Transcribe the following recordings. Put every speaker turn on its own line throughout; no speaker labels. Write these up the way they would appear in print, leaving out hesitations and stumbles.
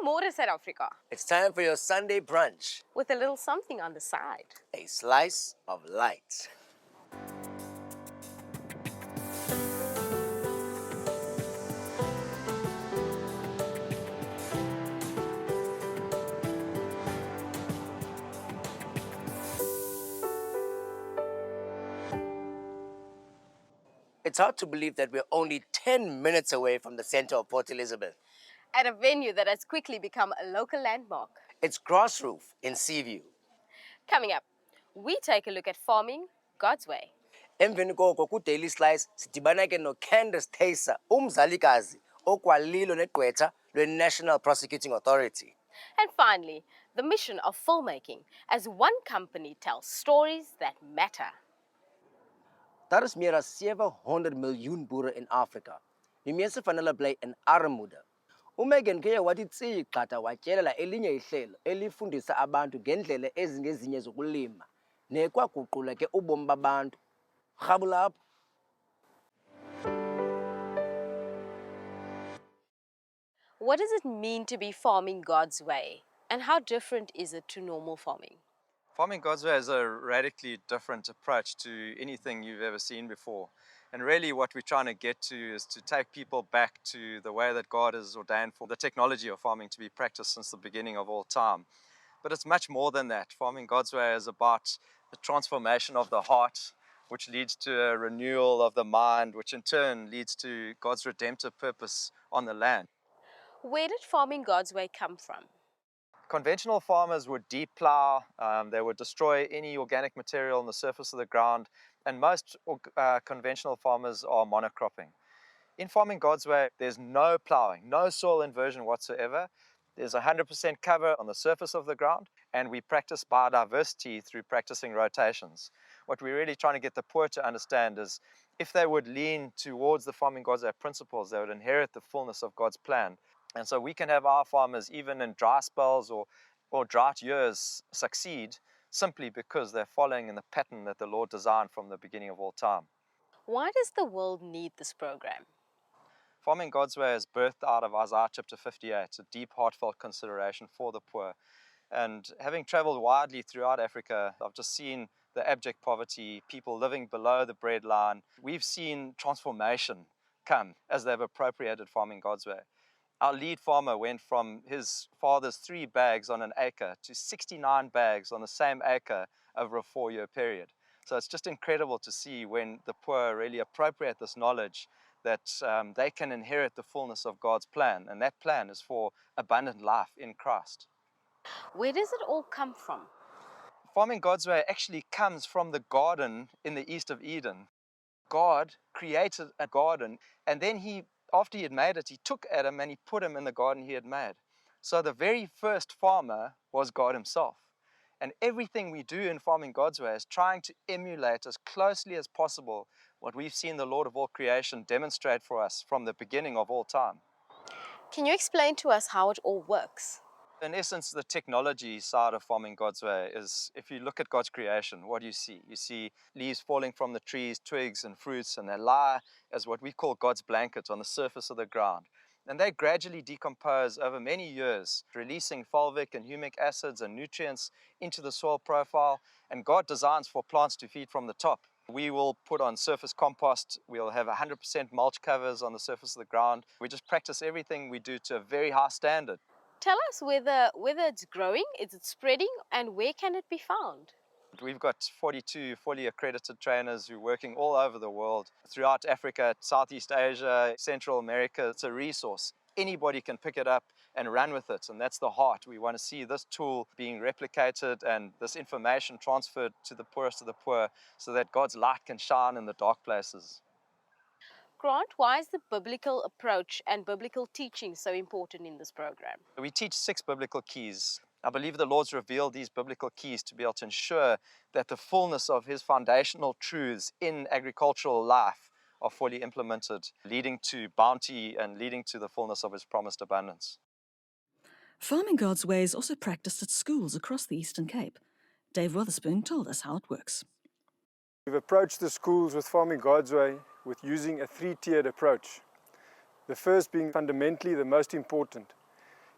Goeiemôre, South Africa.
It's time for your Sunday brunch.
With a little something on the side.
A slice of light. It's hard to believe that we're only 10 minutes away from the center of Port Elizabeth.
At a venue that has quickly become a local landmark.
It's Grassroof in Seaview.
Coming up, we take a look at farming God's way.
Emveni koko ku-Daily Slice sidibana ke no-Candice Thysse, umzalikazi okwalilo negqwetha lwe-National Prosecuting Authority.
And finally, the mission of filmmaking as one company tells stories that matter.
Daar is meer as 700 miljoen boere in Afrika. Die meeste van hulle bly in armoede. UMegan ke wathi tsi gxatha watyelela elinye ihlelo elifundisa abantu ngendlela ezingezinye zokulima nekwaguqula ke ubomi babantu. Rhabula apho.
What does it mean to be farming God's way? And how different is it to normal farming?
Farming God's way is a radically different approach to anything you've ever seen before. And really what we're trying to get to is to take people back to the way that God has ordained for the technology of farming to be practiced since the beginning of all time. But it's much more than that. Farming God's way is about the transformation of the heart, which leads to a renewal of the mind, which in turn leads to God's redemptive purpose on the land.
Where did farming God's way come from?
Conventional farmers would deep plow, they would destroy any organic material on the surface of the ground, and most conventional farmers are monocropping. In Farming God's Way, there's no plowing, no soil inversion whatsoever. There's 100% cover on the surface of the ground, and we practice biodiversity through practicing rotations. What we're really trying to get the poor to understand is if they would lean towards the Farming God's Way principles, they would inherit the fullness of God's plan. And so we can have our farmers, even in dry spells or drought years, succeed simply because they're following in the pattern that the Lord designed from the beginning of all time.
Why does the world need this program?
Farming God's Way is birthed out of Isaiah chapter 58, a deep, heartfelt consideration for the poor. And having traveled widely throughout Africa, I've just seen the abject poverty, people living below the breadline. We've seen transformation come as they've appropriated Farming God's Way. Our lead farmer went from his father's 3 bags on an acre to 69 bags on the same acre over a 4-year period. So it's just incredible to see when the poor really appropriate this knowledge that they can inherit the fullness of God's plan. And that plan is for abundant life in Christ.
Where does it all come from?
Farming God's Way actually comes from the garden in the east of Eden. God created a garden, and then after he had made it, he took Adam and he put him in the garden he had made. So the very first farmer was God himself. And everything we do in Farming God's Way is trying to emulate as closely as possible what we've seen the Lord of all creation demonstrate for us from the beginning of all time.
Can you explain to us how it all works?
In essence, the technology side of Farming God's Way is, if you look at God's creation, what do you see? You see leaves falling from the trees, twigs and fruits, and they lie as what we call God's blanket on the surface of the ground. And they gradually decompose over many years, releasing fulvic and humic acids and nutrients into the soil profile. And God designs for plants to feed from the top. We will put on surface compost. We'll have 100% mulch covers on the surface of the ground. We just practice everything we do to a very high standard.
Tell us whether it's growing, is it spreading, and where can it be found?
We've got 42 fully accredited trainers who are working all over the world, throughout Africa, Southeast Asia, Central America. It's a resource. Anybody can pick it up and run with it, and that's the heart. We want to see this tool being replicated and this information transferred to the poorest of the poor so that God's light can shine in the dark places.
Grant, why is the biblical approach and biblical teaching so important in this program?
We teach 6 biblical keys. I believe the Lord's revealed these biblical keys to be able to ensure that the fullness of his foundational truths in agricultural life are fully implemented, leading to bounty and leading to the fullness of his promised abundance.
Farming God's Way is also practiced at schools across the Eastern Cape. Dave Witherspoon told us how it works.
We've approached the schools with Farming God's Way with using a 3-tiered approach. The first being fundamentally the most important.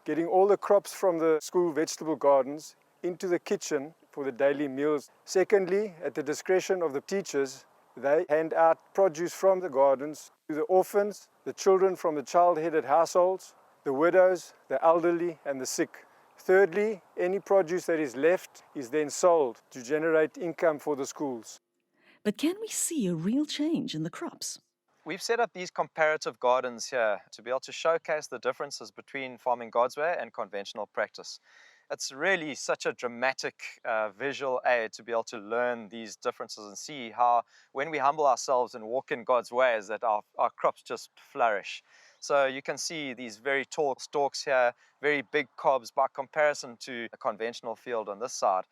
getting all the crops from the school vegetable gardens into the kitchen for the daily meals. Secondly, at the discretion of the teachers, they hand out produce from the gardens to the orphans, the children from the child-headed households, the widows, the elderly and the sick. Thirdly, any produce that is left is then sold to generate income for the schools.
But can we see a real change in the crops?
We've set up these comparative gardens here to be able to showcase the differences between farming God's way and conventional practice. It's really such a dramatic visual aid to be able to learn these differences and see how, when we humble ourselves and walk in God's ways, that our crops just flourish. So you can see these very tall stalks here, very big cobs by comparison to a conventional field on this side.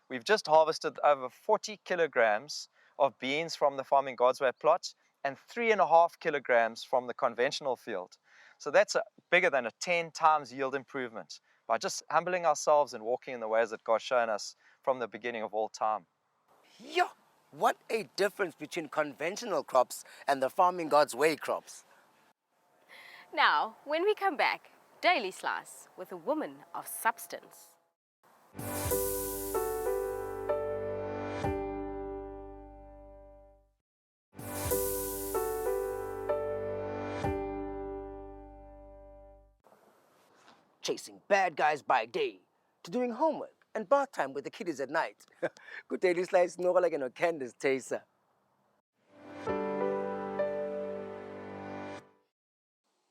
We've just harvested over 40 kilograms of beans from the Farming God's Way plot and 3.5 kilograms from the conventional field. So that's bigger than a 10 times yield improvement by just humbling ourselves and walking in the ways that God's shown us from the beginning of all time.
Yeah, what a difference between conventional crops and the Farming God's Way crops.
Now, when we come back, Daily Slice with a woman of substance.
Chasing bad guys by day, to doing homework and bath time with the kiddies at night. Good daily slice, no like no Candice, Thysse.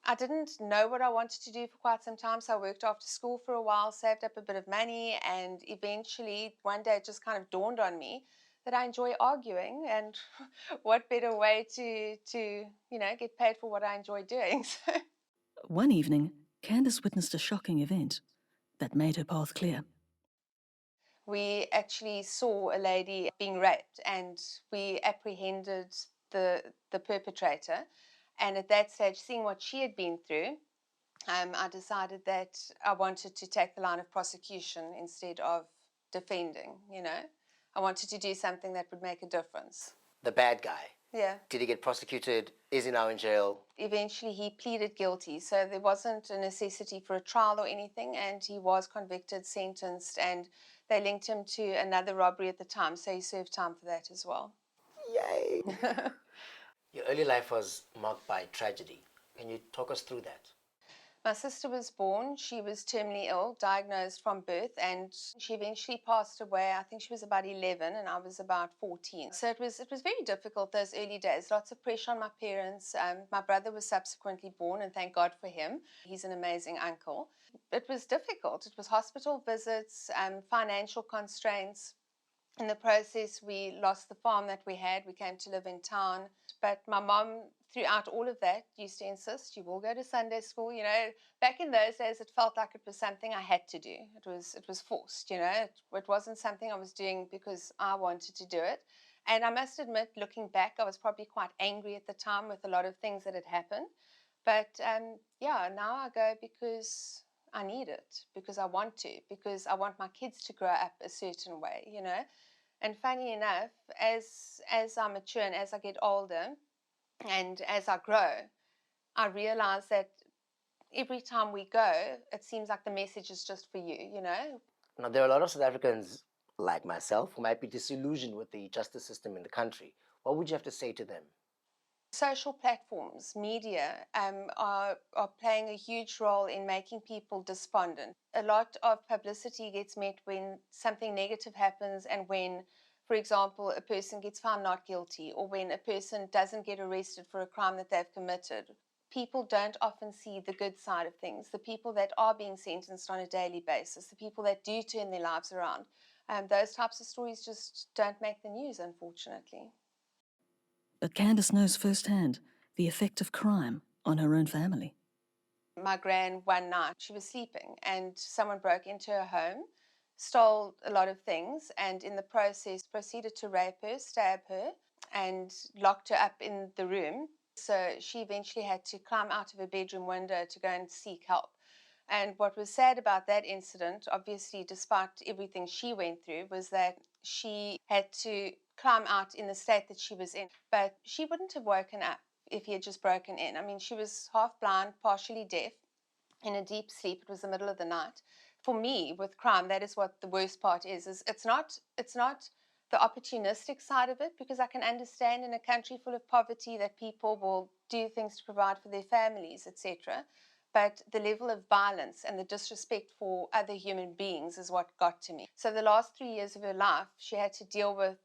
I didn't know what I wanted to do for quite some time, so I worked after school for a while, saved up a bit of money, and eventually one day it just kind of dawned on me that I enjoy arguing, and what better way to get paid for what I enjoy doing.
One evening, Candice witnessed a shocking event that made her path clear.
We actually saw a lady being raped, and we apprehended the perpetrator. And at that stage, seeing what she had been through, I decided that I wanted to take the line of prosecution instead of defending, I wanted to do something that would make a difference.
The bad guy.
Yeah.
Did he get prosecuted? Is he now in jail?
Eventually, he pleaded guilty, so there wasn't a necessity for a trial or anything, and he was convicted, sentenced, and they linked him to another robbery at the time, so he served time for that as well.
Yay! Your early life was marked by tragedy. Can you talk us through that?
My sister was born. She was terminally ill, diagnosed from birth, and she eventually passed away. I think she was about 11 and I was about 14. So it was very difficult those early days. Lots of pressure on my parents. My brother was subsequently born, and thank God for him. He's an amazing uncle. It was difficult. It was hospital visits, financial constraints. In the process, we lost the farm that we had. We came to live in town. But my mom, throughout all of that, used to insist, you will go to Sunday school. Back in those days, it felt like it was something I had to do. It was forced, It wasn't something I was doing because I wanted to do it. And I must admit, looking back, I was probably quite angry at the time with a lot of things that had happened. But now I go because I need it, because I want to, because I want my kids to grow up a certain way, And funny enough, as I mature and as I get older and as I grow, I realize that every time we go, it seems like the message is just for you,
Now, there are a lot of South Africans, like myself, who might be disillusioned with the justice system in the country. What would you have to say to them?
Social platforms, media, are playing a huge role in making people despondent. A lot of publicity gets met when something negative happens and when, for example, a person gets found not guilty, or when a person doesn't get arrested for a crime that they've committed. People don't often see the good side of things, the people that are being sentenced on a daily basis, the people that do turn their lives around. Those types of stories just don't make the news, unfortunately.
But Candice knows firsthand the effect of crime on her own family.
My gran, one night, she was sleeping and someone broke into her home, stole a lot of things, and in the process proceeded to rape her, stab her, and locked her up in the room. So she eventually had to climb out of her bedroom window to go and seek help. And what was sad about that incident, obviously, despite everything she went through, was that she had to climb out in the state that she was in. But she wouldn't have woken up if he had just broken in. I mean, she was half blind, partially deaf. in a deep sleep. It was the middle of the night. For me, with crime, that is what the worst part is it's not the opportunistic side of it, because I can understand in a country full of poverty that people will do things to provide for their families, etc. But the level of violence and the disrespect for other human beings is what got to me. So the last 3 years of her life, she had to deal with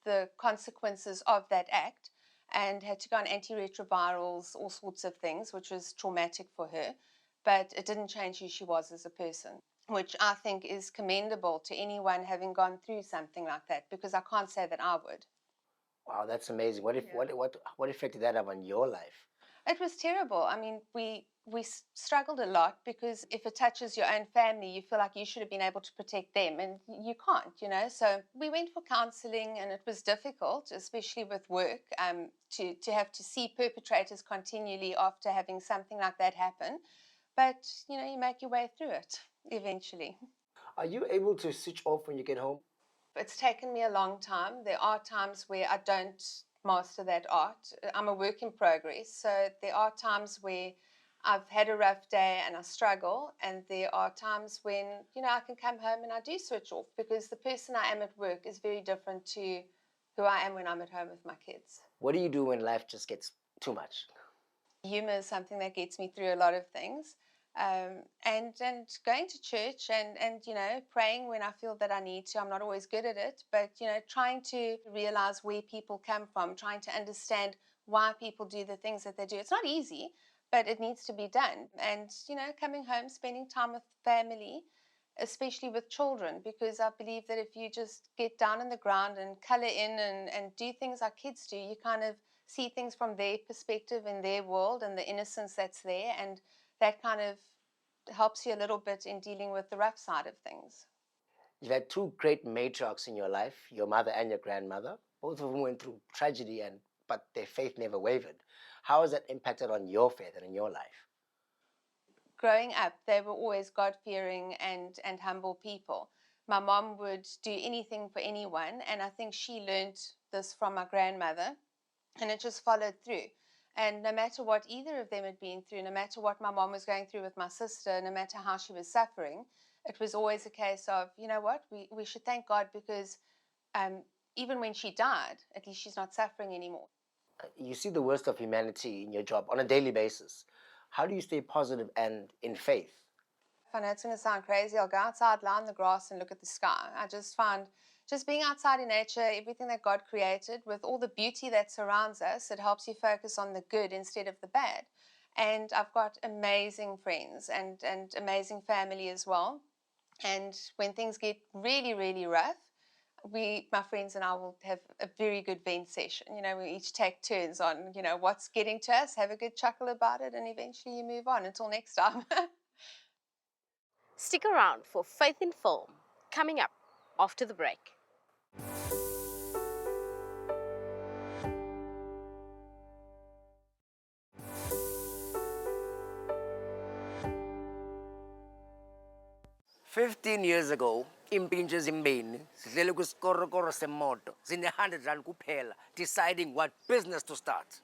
the consequences of that act and had to go on antiretrovirals, all sorts of things, which was traumatic for her. But it didn't change who she was as a person, which I think is commendable to anyone having gone through something like that, because I can't say that I would.
Wow, that's amazing. What effect did that have on your life?
It was terrible. I mean, we struggled a lot, because if it touches your own family, you feel like you should have been able to protect them, and you can't, you know. So we went for counselling, and it was difficult, especially with work, to have to see perpetrators continually after having something like that happen. But, you know, you make your way through it eventually.
Are you able to switch off when you get home?
It's taken me a long time. There are times where I don't master that art. I'm a work in progress. So there are times where I've had a rough day and I struggle. And there are times when, you know, I can come home and I do switch off, because the person I am at work is very different to who I am when I'm at home with my kids.
What do you do when life just gets too much?
Humor is something that gets me through a lot of things. And going to church and you know, praying when I feel that I need to. I'm not always good at it, but you know, trying to realize where people come from, trying to understand why people do the things that they do. It's not easy, but it needs to be done. And you know, coming home, spending time with family, especially with children, because I believe that if you just get down on the ground and color in and do things like kids do, you kind of see things from their perspective in their world and the innocence that's there, and that kind of helps you a little bit in dealing with the rough side of things.
You've had two great matriarchs in your life, your mother and your grandmother. Both of them went through tragedy, but their faith never wavered. How has that impacted on your faith and in your life?
Growing up, they were always God-fearing and humble people. My mom would do anything for anyone, and I think she learned this from my grandmother, and it just followed through. And no matter what either of them had been through, no matter what my mom was going through with my sister, no matter how she was suffering, it was always a case of, you know what, we should thank God, because even when she died, at least she's not suffering anymore.
You see the worst of humanity in your job on a daily basis. How do you stay positive and in faith?
I know it's going to sound crazy. I'll go outside, lie on the grass, and look at the sky. I just find just being outside in nature, everything that God created, with all the beauty that surrounds us, it helps you focus on the good instead of the bad. And I've got amazing friends and amazing family as well. And when things get really, really rough, my friends and I will have a very good vent session. You know, we each take turns on, you know, what's getting to us, have a good chuckle about it, and eventually you move on. Until next time.
Stick around for Faith in Film, coming up after the break.
"15 years ago, impintshe ezimbini zidlele kwisikorokoro semoto zine-R100 kuphela, deciding what business to start."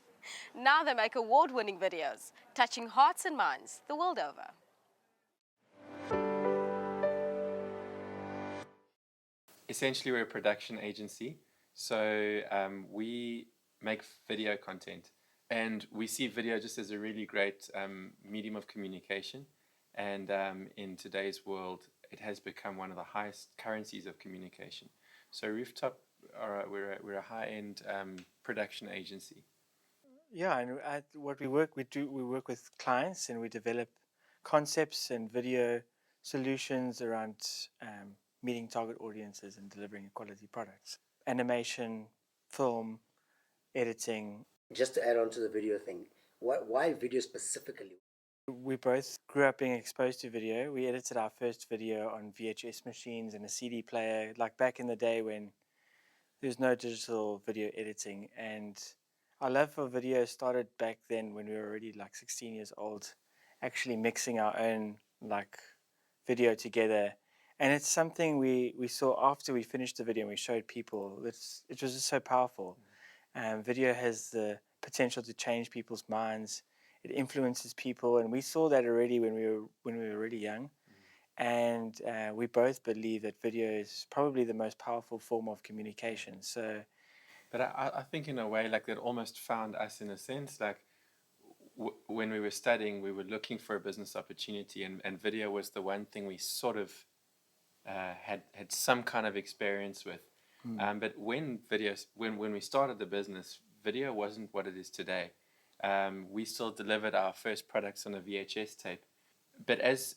Now they make award-winning videos, touching hearts and minds the world over.
Essentially, we're a production agency, so we make video content, and we see video just as a really great medium of communication. And in today's world, it has become one of the highest currencies of communication. So Rooftop, we're a high-end production agency.
Yeah, and we work with clients, and we develop concepts and video solutions around meeting target audiences and delivering quality products. Animation, film, editing.
Just to add on to the video thing, why video specifically?
We both grew up being exposed to video. We edited our first video on VHS machines and a CD player, like back in the day when there was no digital video editing. And our love for video started back then when we were already like 16 years old, actually mixing our own like video together. And it's something we saw after we finished the video and we showed people. It was just so powerful. Video has the potential to change people's minds. it influences people, and we saw that already when we were really young. And we both believe that video is probably the most powerful form of communication. So,
but I think in a way, like, that almost found us in a sense. Like, when we were studying, we were looking for a business opportunity, and video was the one thing we sort of had some kind of experience with. But when we started the business, video wasn't what it is today. We still delivered our first products on a VHS tape. But as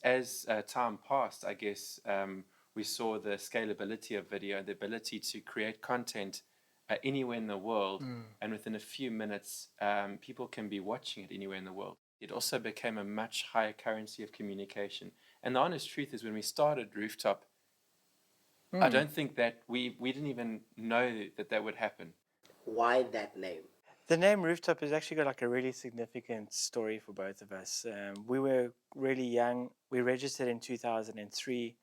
time passed, I guess we saw the scalability of video, the ability to create content anywhere in the world, and within a few minutes, people can be watching it anywhere in the world. It also became a much higher currency of communication. And the honest truth is, when we started Rooftop, I don't think that we didn't even know that would happen.
Why that name?
the name Rooftop has actually got like a really significant story for both of us. We were really young. We registered in 2003,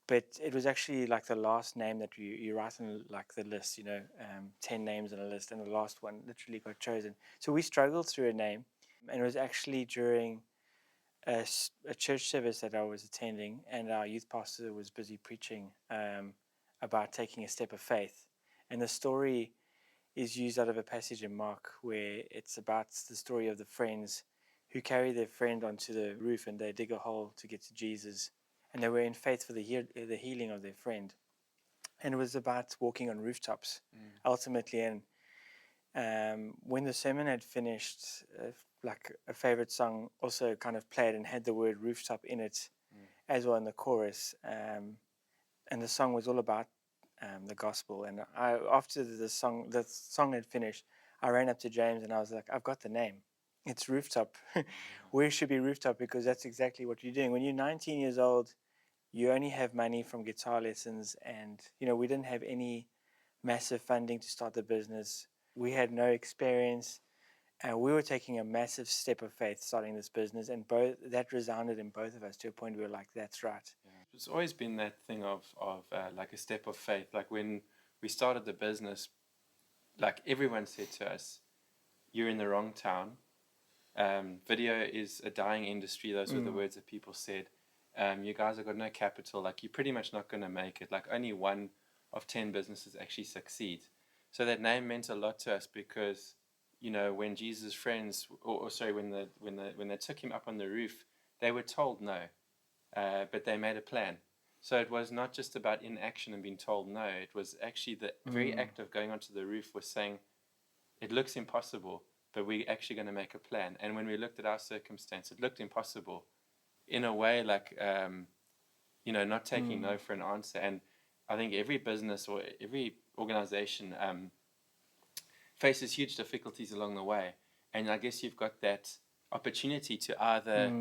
but it was actually like the last name that you write on like the list, 10 names on a list, and the last one literally got chosen. So we struggled through a name, and it was actually during a church service that I was attending, and our youth pastor was busy preaching about taking a step of faith. And the story is used out of a passage in Mark where it's about the story of the friends who carry their friend onto the roof and they dig a hole to get to Jesus. And they were in faith for the healing of their friend. And it was about walking on rooftops, ultimately. And when the sermon had finished, like a favorite song also kind of played and had the word rooftop in it as well in the chorus. And the song was all about the gospel. And after the song had finished, I ran up to James and I was like, I've got the name. It's Rooftop. We should be Rooftop, because that's exactly what you're doing. When you're 19 years old, you only have money from guitar lessons, and we didn't have any massive funding to start the business. We had no experience, and we were taking a massive step of faith starting this business, and that resounded in both of us to a point where we're like, that's right.
It's always been that thing of like a step of faith. Like, when we started the business, like, everyone said to us, "You're in the wrong town. Video is a dying industry." Those were the words that people said. You guys have got no capital. Like, you're pretty much not going to make it. Like, only 1 of 10 businesses actually succeed. So that name meant a lot to us, because when Jesus' friends, when they took him up on the roof, they were told no. But they made a plan. So it was not just about inaction and being told no. It was actually the very act of going onto the roof was saying, it looks impossible, but we're actually going to make a plan. And when we looked at our circumstance, it looked impossible. In a way, like, not taking no for an answer. And I think every business or every organization faces huge difficulties along the way. And I guess you've got that opportunity to either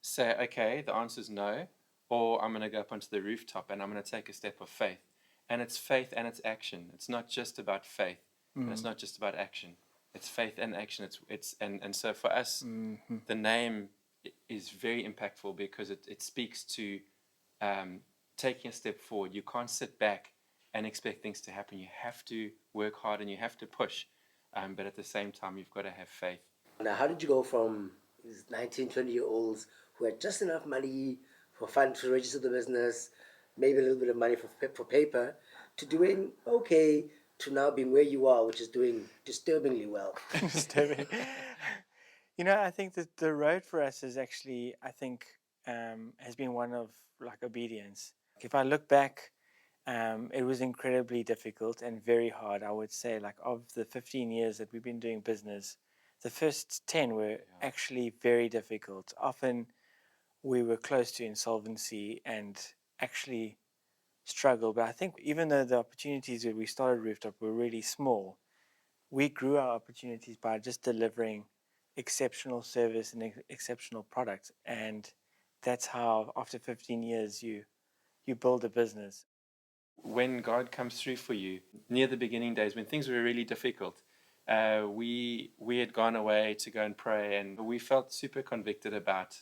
say, okay, the answer is no, or I'm going to go up onto the rooftop and I'm going to take a step of faith. And it's faith and it's action. It's not just about faith, and it's not just about action. It's faith and action. And so for us, the name is very impactful, because it speaks to taking a step forward. You can't sit back and expect things to happen. You have to work hard and you have to push, but at the same time, you've got to have faith.
Now, how did you go from these 19, 20-year-olds who had just enough money for fun to register the business, maybe a little bit of money for paper, to doing okay, to now being where you are, which is doing disturbingly well?
Disturbing. I think that the road for us is actually, has been one of like obedience. If I look back, it was incredibly difficult and very hard. I would say, like, of the 15 years that we've been doing business, the first 10 were actually very difficult. Often we were close to insolvency and actually struggled. But I think even though the opportunities that we started Rooftop were really small, we grew our opportunities by just delivering exceptional service and exceptional product. And that's how, after 15 years, you build a business.
When God comes through for you, near the beginning days, when things were really difficult, we had gone away to go and pray, and we felt super convicted about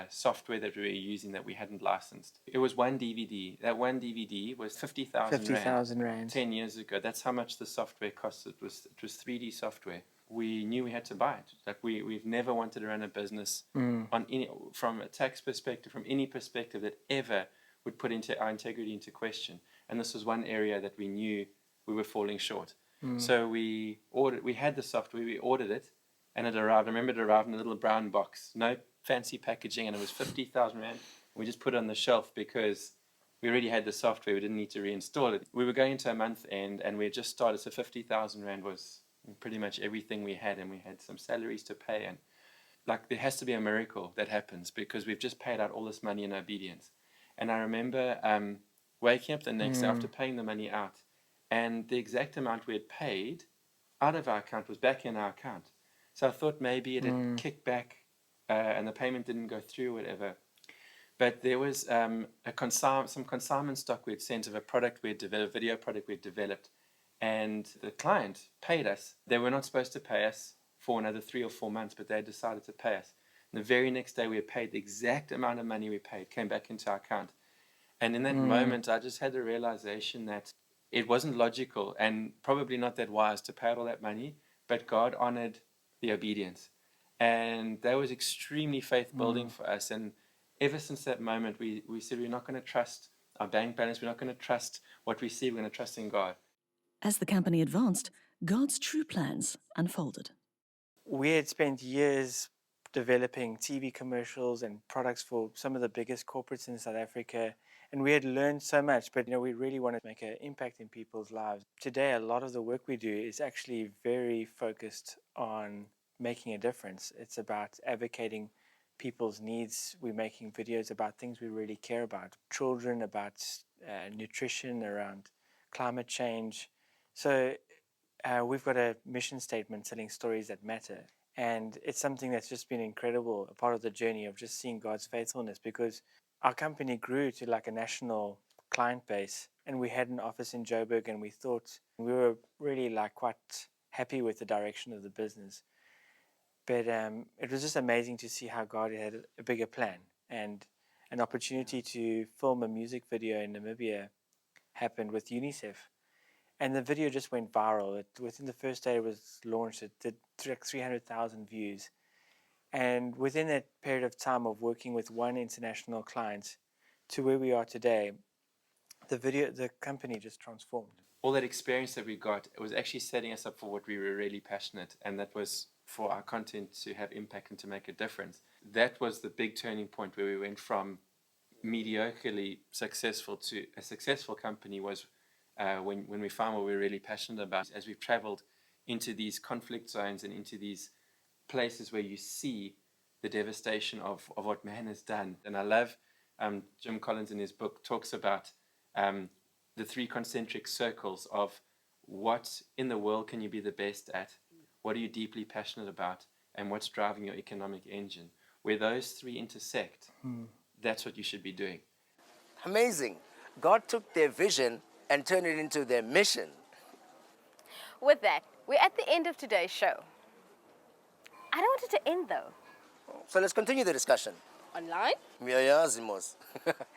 software that we were using that we hadn't licensed. It was one DVD. That one DVD was 50,000
50,000 rand.
10 years ago. That's how much the software cost. It was 3D software. we knew we had to buy it. Like we've never wanted to run a business on any, from a tax perspective, from any perspective that ever would put into our integrity into question. And this was one area that we knew we were falling short. So we had the software, we ordered it, and it arrived. I remember it arrived in a little brown box, no fancy packaging, and it was 50,000 Rand. We just put it on the shelf because we already had the software. We didn't need to reinstall it. We were going into a month end, and we had just started, so 50,000 Rand was pretty much everything we had, and we had some salaries to pay. And like, there has to be a miracle that happens because we've just paid out all this money in obedience. And I remember waking up the next day after paying the money out, and the exact amount we had paid out of our account was back in our account. So I thought maybe it had kicked back and the payment didn't go through, whatever. But there was some consignment stock we had sent of a product we had developed, video product we had developed, and the client paid us. They were not supposed to pay us for another 3 or 4 months, but they decided to pay us. And the very next day we had paid the exact amount of money we paid, came back into our account. And in that moment, I just had the realization that it wasn't logical and probably not that wise to pay out all that money, but God honored the obedience. And that was extremely faith building for us. And ever since that moment, we said we're not going to trust our bank balance, we're not going to trust what we see, we're going to trust in God.
As the company advanced, God's true plans unfolded.
We had spent years developing TV commercials and products for some of the biggest corporates in South Africa, and we had learned so much, but we really wanted to make an impact in people's lives. Today, a lot of the work we do is actually very focused on making a difference. It's about advocating people's needs. We're making videos about things we really care about, children, about nutrition, around climate change. So we've got a mission statement, telling stories that matter. And it's something that's just been incredible, a part of the journey of just seeing God's faithfulness, because our company grew to like a national client base, and we had an office in Joburg, and we thought we were really like quite happy with the direction of the business. But it was just amazing to see how God had a bigger plan, and an opportunity to film a music video in Namibia happened with UNICEF. And the video just went viral. Within the first day it was launched, it did 300,000 views. And within that period of time of working with one international client to where we are today, the company just transformed.
All that experience that we got, it was actually setting us up for what we were really passionate, and that was for our content to have impact and to make a difference. That was the big turning point where we went from mediocrely successful to a successful company, was when we found what we were really passionate about. As we've traveled into these conflict zones and into these places where you see the devastation of what man has done. And I love Jim Collins in his book talks about the 3 concentric circles of what in the world can you be the best at, what are you deeply passionate about, and what's driving your economic engine. Where those 3 intersect, that's what you should be doing.
Amazing. God took their vision and turned it into their mission.
With that, we're at the end of today's show. I don't want it to end though.
So let's continue the discussion.
Online,
Miyazimos.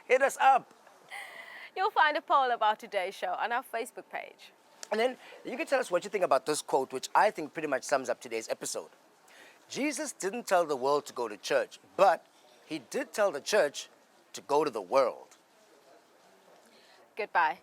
Hit us up.
you'll find a poll about today's show on our Facebook page.
And then you can tell us what you think about this quote, which I think pretty much sums up today's episode. Jesus didn't tell the world to go to church, but he did tell the church to go to the world.
Goodbye.